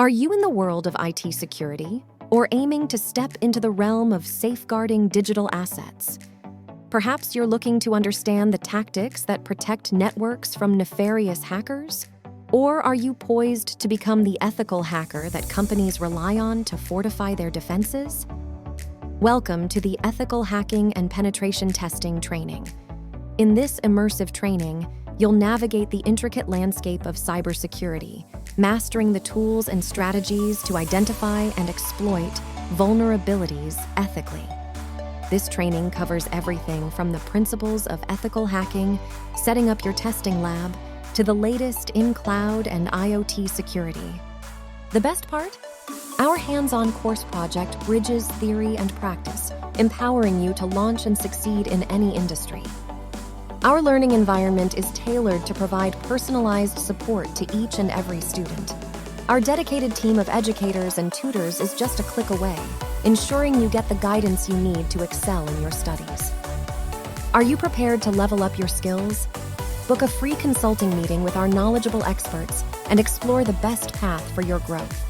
Are you in the world of IT security or aiming to step into the realm of safeguarding digital assets? Perhaps you're looking to understand the tactics that protect networks from nefarious hackers? Or are you poised to become the ethical hacker that companies rely on to fortify their defenses? Welcome to the Ethical Hacking and Penetration Testing training. In this immersive training, you'll navigate the intricate landscape of cybersecurity, mastering the tools and strategies to identify and exploit vulnerabilities ethically. This training covers everything from the principles of ethical hacking, setting up your testing lab, to the latest in cloud and IoT security. The best part? Our hands-on course project bridges theory and practice, empowering you to launch and succeed in any industry. Our learning environment is tailored to provide personalized support to each and every student. Our dedicated team of educators and tutors is just a click away, ensuring you get the guidance you need to excel in your studies. Are you prepared to level up your skills? Book a free consulting meeting with our knowledgeable experts and explore the best path for your growth.